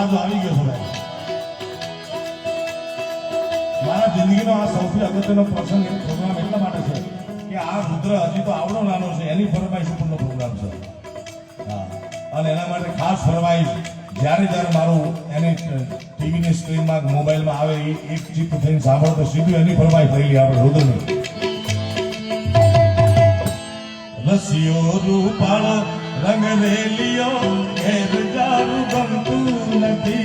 દરવાજો આવી ગયો છે ભાઈ. મારા જિંદગીનો આ સૌથી અગત્યનો પ્રસંગ પ્રોગ્રામ એટલા માટે છે કે આ રુદ્ર હજી તો આવડો નાનો છે, એની ફરમાઈશ ઉપરનો પ્રોગ્રામ છે. હા, અને એના માટે ખાસ ફરમાઈશ જ્યારે મારું એની ટીવીની સ્ક્રીનમાં મોબાઈલમાં આવે એક ચિત્ત થઈને સાંભળો તો સીધું એની ફરમાઈશ થઈ ગઈ આપણે રુદ્રની. રસિયો રૂપાળો રંગ રેલિયો ઘેર જારું ગમતું નથી.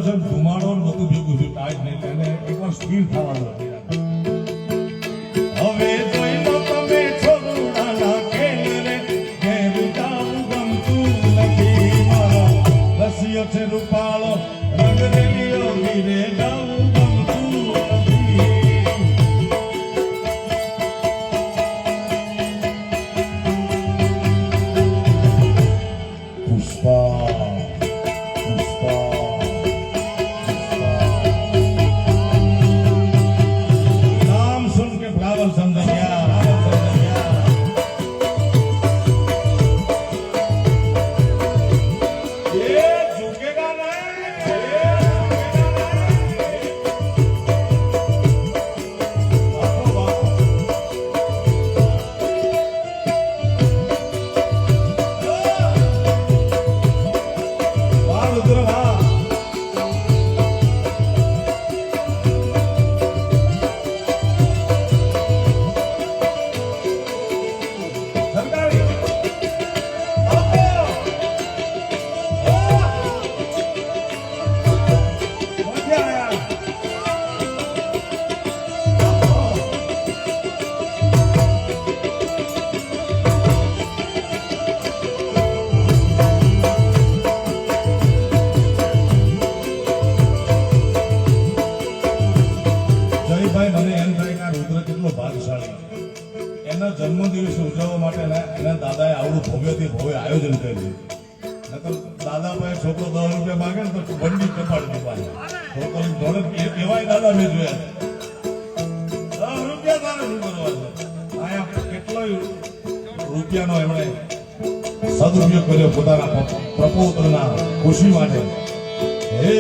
ધુમાડો બધું ભેગું થયું ટાઈટ નહીં તેને એકવાર સ્થિર થવાનું હવે જોઈ લો તમે છોરુડાના ખેલ રે ઘેર જાવું ગમતું નથી મારો રસિયો છે રૂપાળો રંગ રેલિયો ઘીરે જાવું ગમતું નથી. પુષ્પા એના જન્મદિવસ ઉજવવા માટે એના દાદાએ આવડું ભવ્યથી ભવ્ય આયોજન કર્યું. દાદા પાસે છોકરો 10 રૂપિયા માંગે ને તો બંડી કપાડી દેવાની છોકરો ધોરણ એવાય દાદા મેં જોયા. 10 રૂપિયા તારે શું કરવાનું? આયા કેટલો રૂપિયાનો એમણે સદુપયોગ કર્યો પોતાના પ્રપૌત્રના ખુશી માટે. હે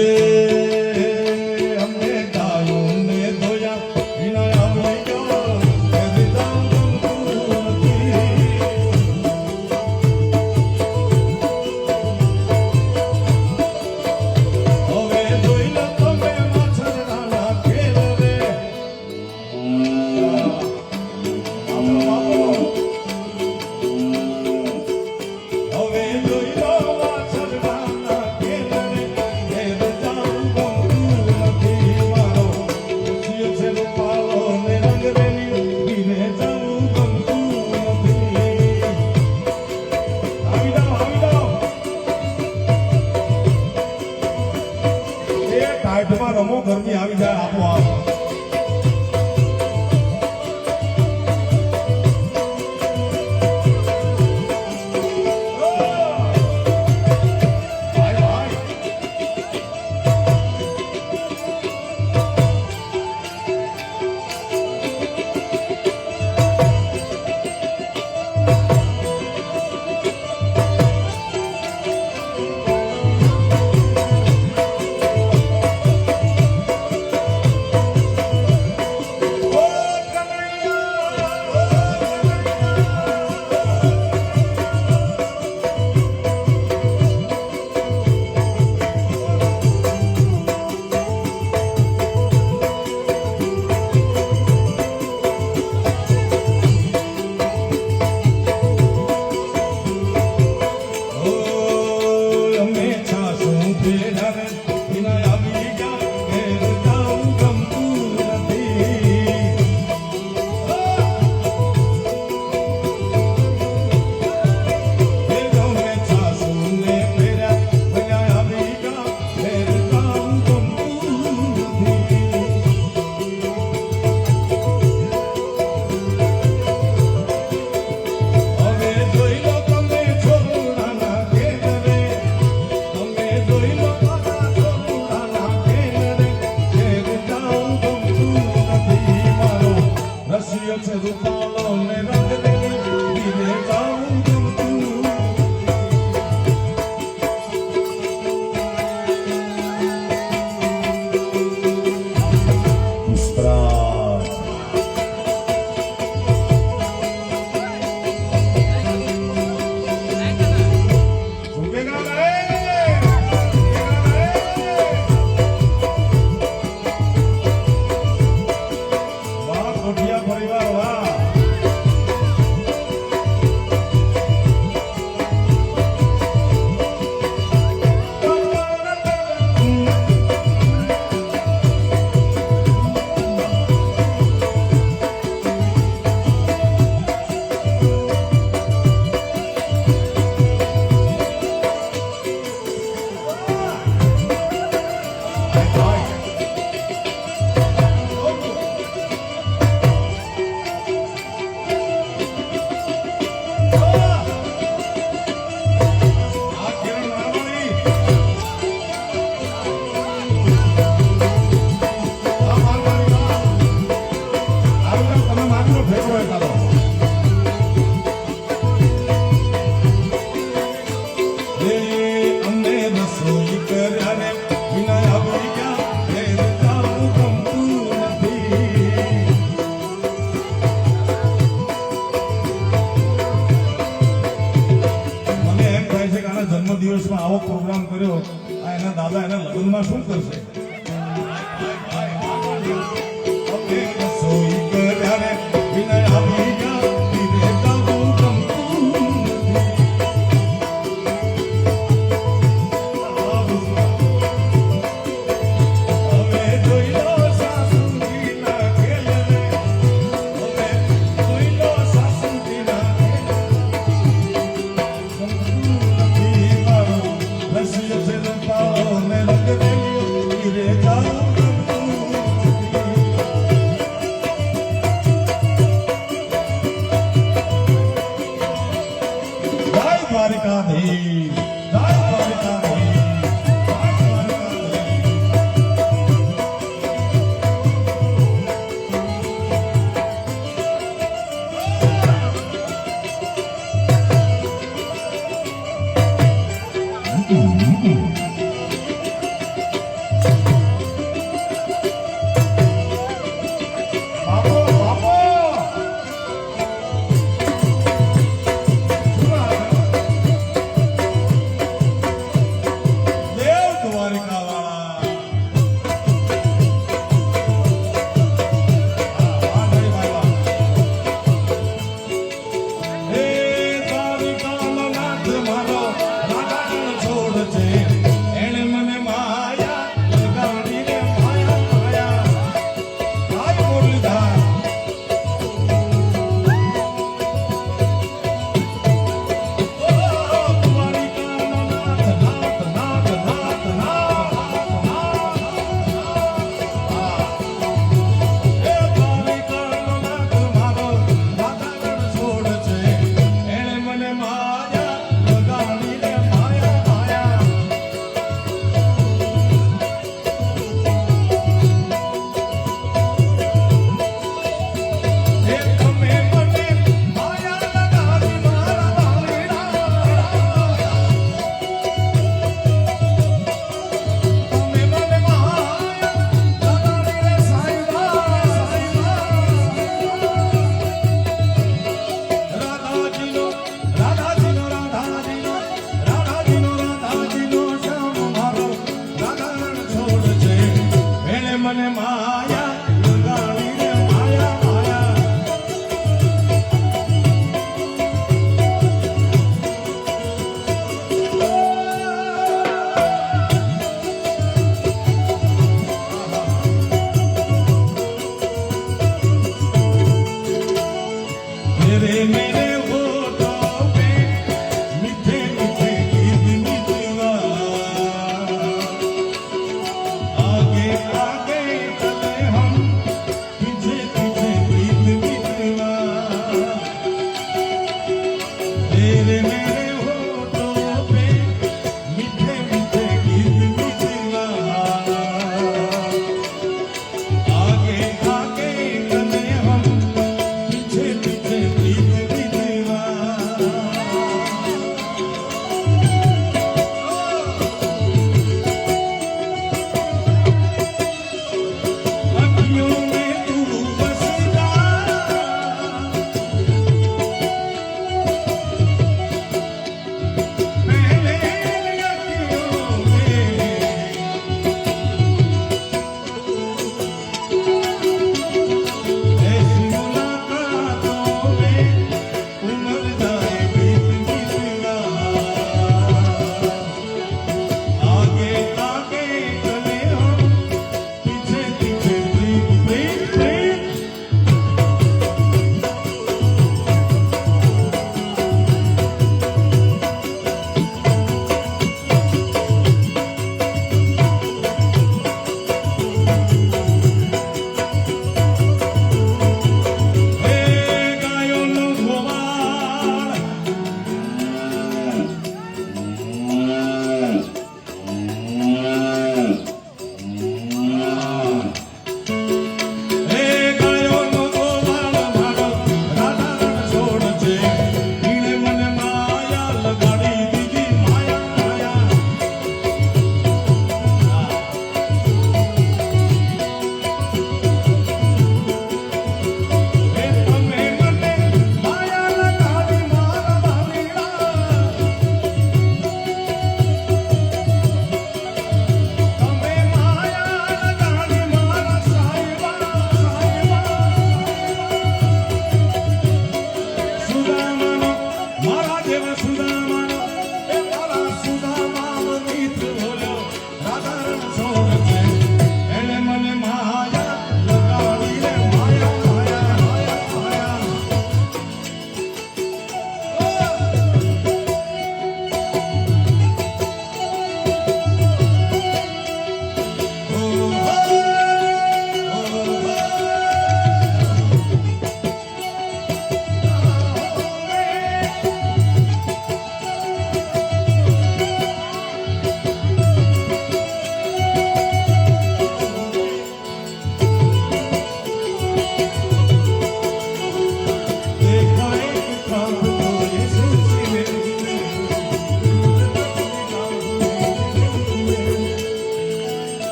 છે રૂપાલો ને રંગરેલી ધીરે જાઉં ગમતું પરિવાર વાહ જન્મદિવસમાં આવો પ્રોગ્રામ કર્યો આ એના દાદા એના લગ્નમાં શું કરશે રસોઈ કર્યા રે વિનય આવી ગયા ધીરે જાઉં ગમતું હવે જોઈ લો સાસુજીના ખેલ રે હવે જોઈ લો સાસુજીના રસિયો છે રૂપાલો ને રંગરેલીઓ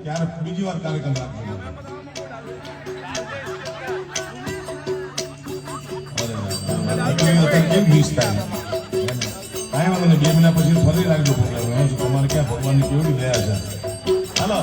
ત્યારે બીજી વાર કાર્યક્રમ રાખજો. કેમ મિસ થાય કાંઈ વાંધો નહીં, 2 મહિના પછી ફરી રાખજો પ્રોગ્રામ. તમારે ક્યાં ભગવાનની કેવડી દયા છે. હાલો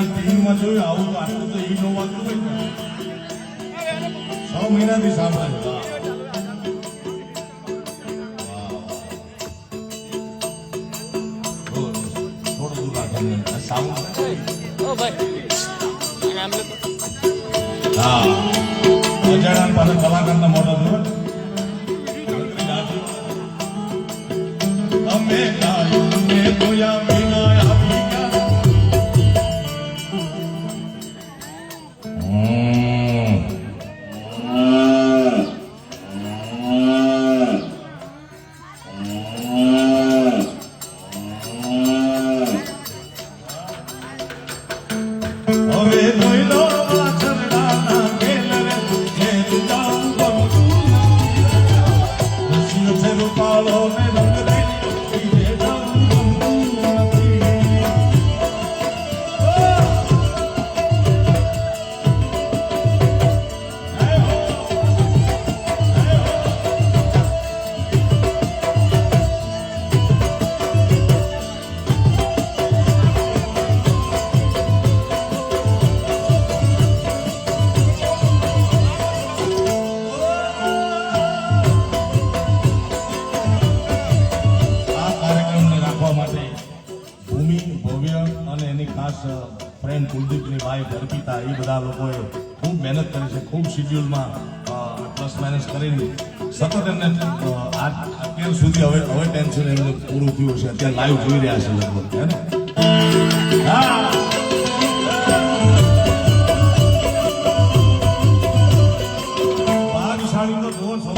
ટીવીમાં જોયું આવું તો આટલું તો ઈ નો વાગતું હોય ને 6 મહિનાથી સાંભળે. થોડું દૂર રાખે સાઉન્ડ. હા અજાણા પાસે કલાકારના મોઢા જોયું અમે ગાયું ને જોયા વિના ફ્રેન્ડ કુલદીપની ભાઈ અર્પિતા એ બધા લોકોએ ખૂબ મહેનત કરી છે. ખૂબ શિડ્યુલમાં પ્લસ માઇનસ કરીને સતત એમને અત્યાર સુધી હવે ટેન્શન એમને પૂરું થયું છે. અત્યારે લાઈવ જોઈ રહ્યા છે લગભગ હે ને. હા ભાગશાળી તો જુઓ છો.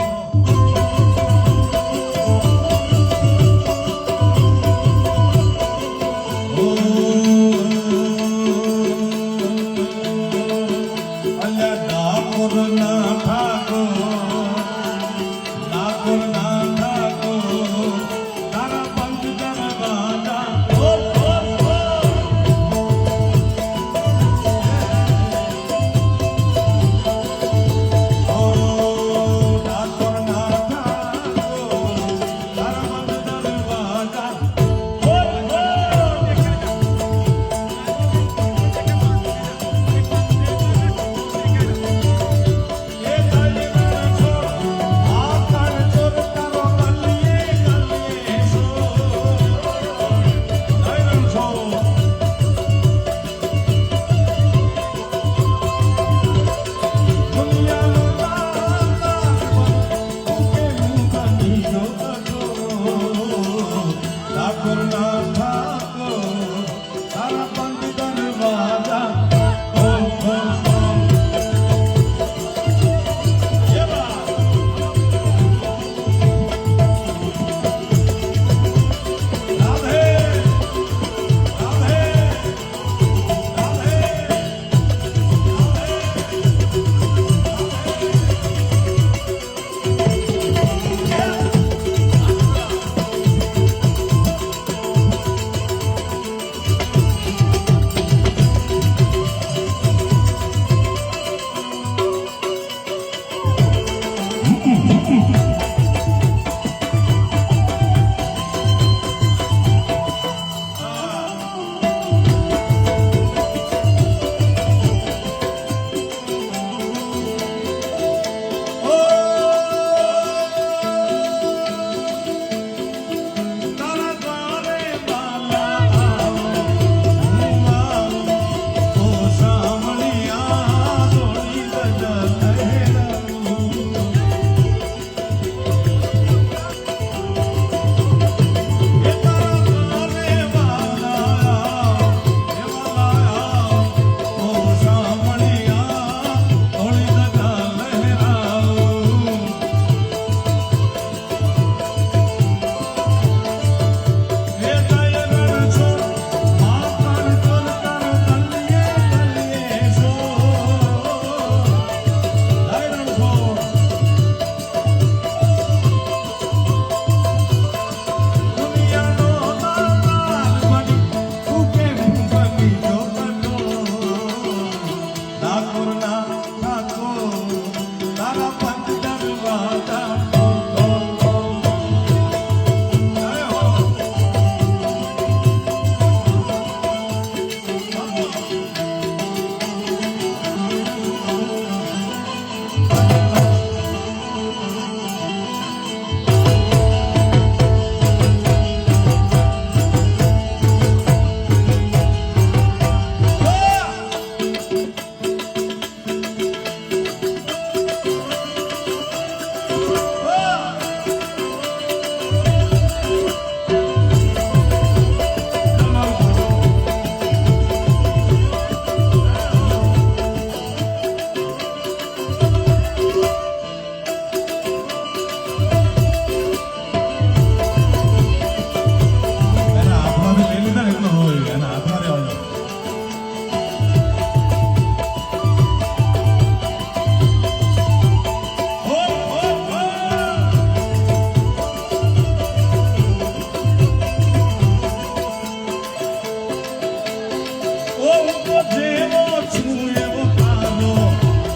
જેવો છું એવો તારો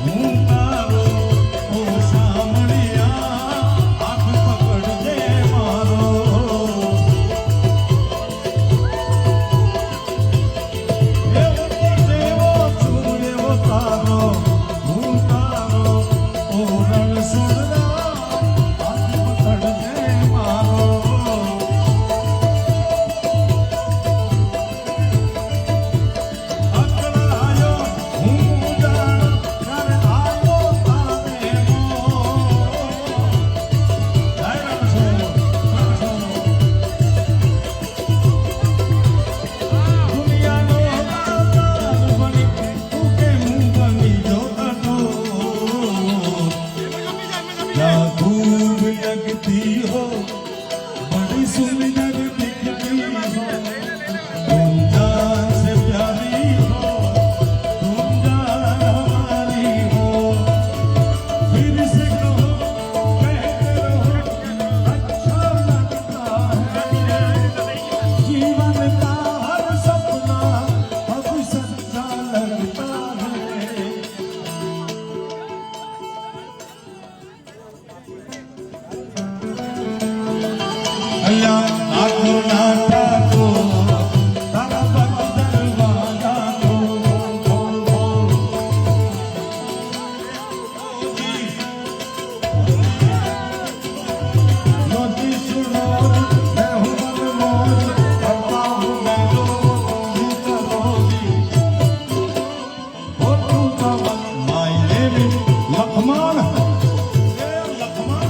હું તારો ઓ સામળિયા હાથ પકડજે મારો જેવો છું એવો તારો હું તારો ઓ રણછોડરા હાથ પકડજે મારો અકળાયો હું જાણ ત્યારે આવ્યો તારે દુનિયાનો દાતાર બની તું કેમ બની જોતો क्या खूब लगती हो बड़ी सुंदर दिखती हो तुम जान से प्यारी हो तुम जान हमारी हो फिर से कहो कहते रहो अच्छा लगता है जीवन का हर सपना अब सच्चा लगता है અલ્યા ઠાકોર ના ઠાકોર તારા ભક્ત દરવાજા ખોલ ખોલ ખોલ નોતી સુનો मैं हूँ मनमोज करता हूँ मैं लोगों को भी करोगी और तू का माय नेम इज लखमान लखमान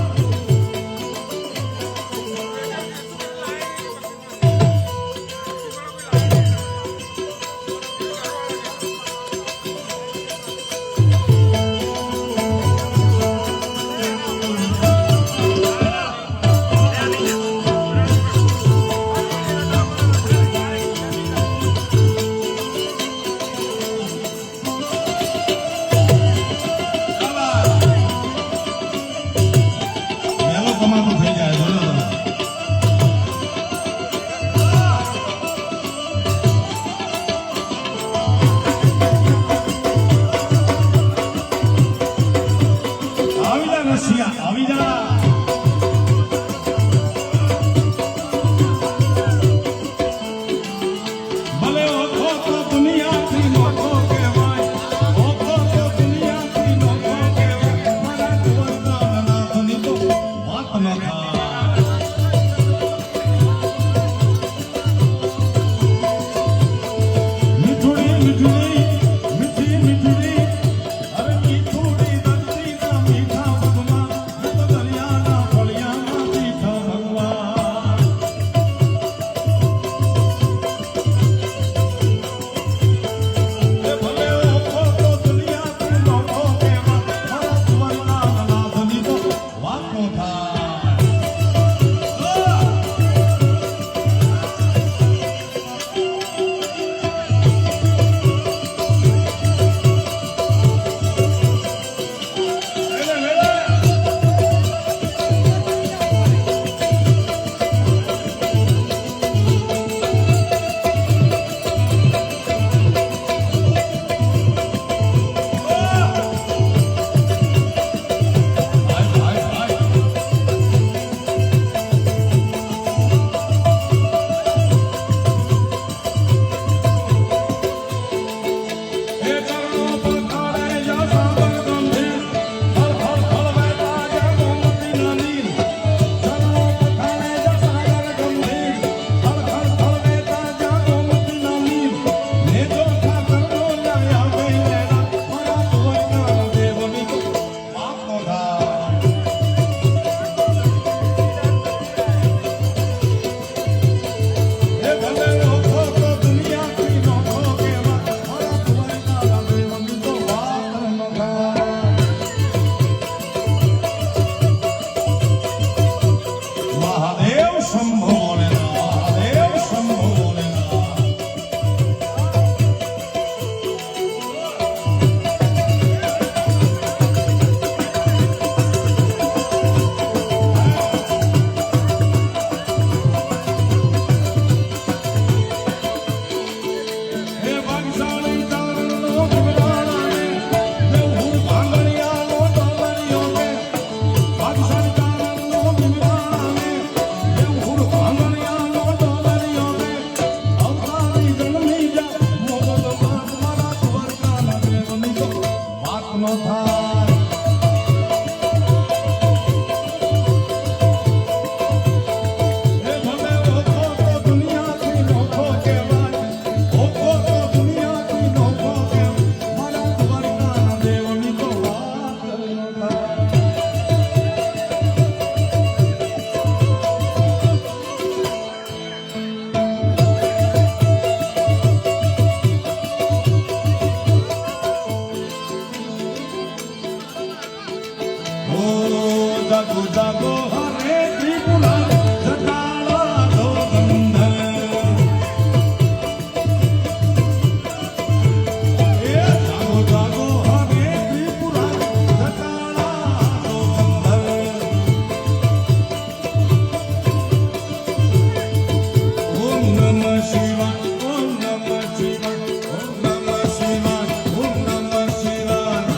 નો થાય એ ભલે ઓખો તો દુનિયાથી નોખો કહેવાય ઓખો તો દુનિયાથી નોખો કહેવાય મારા દ્વારકાના દેવની તો વાત ન થાય જાગો જાગો હરે ત્રિપુરા જટાળા દો ગંધર એ જાગો જાગો હરે ત્રિપુરા જટાળા દો ગંધર ઓમ નમઃ શિવાય ઓમ નમઃ શિવાય ઓમ નમઃ શિવાય ઓમ નમઃ શિવાય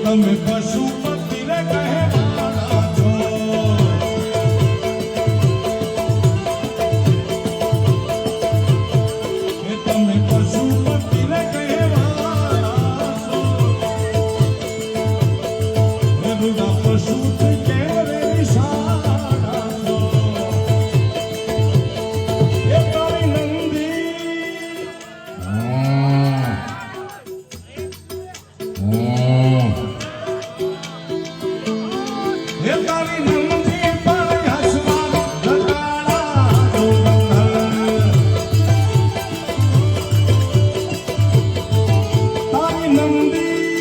તમે પશુપતિને કહેવાના છો એ તમે પશુપતિને કહેવાના છો એ રૂડા પશુથી કેમ રે નિશાના છો એ કાળી નંદી એ તારી નંદી પર હસવા જટાળા દો ગંધર તારી નંદી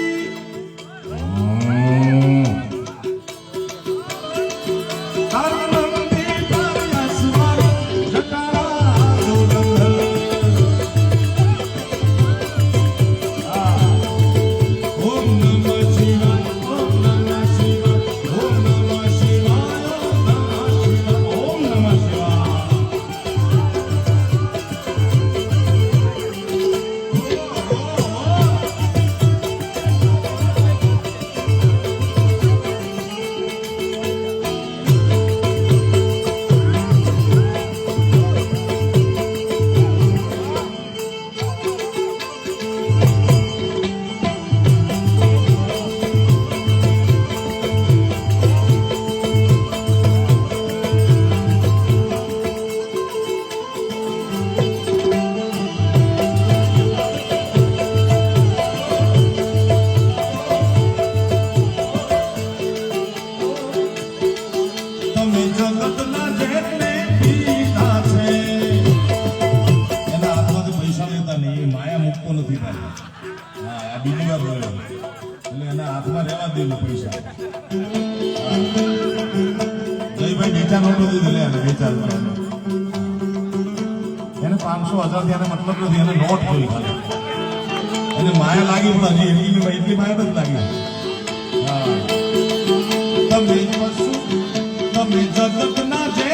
તારી નંદી પર હસવા જટાળા દો ગંધર ઓમ નમઃ શિવાય ઓમ નમઃ શિવાય ઓમ નમઃ શિવાય ઓમ નમઃ શિવાય તમે જગતના જેટલે પીતા છે એના હાથમાંથી પૈસા લેતા નહીં એ માયા મુકતો નથી થાય હા આ બીજી વાર જોયો એટલે એના હાથમાં રહેવા દેવું પૈસા જયભાઈ વેચા નોટો દીધું લે એને વેચા એને 500,000 થી એને મતલબ નથી એને નોટ જોઈ ખાલી એને માયા લાગી પણ હજી એટલી માયા નથી લાગી હા તમે પશુ તમે જગતના જે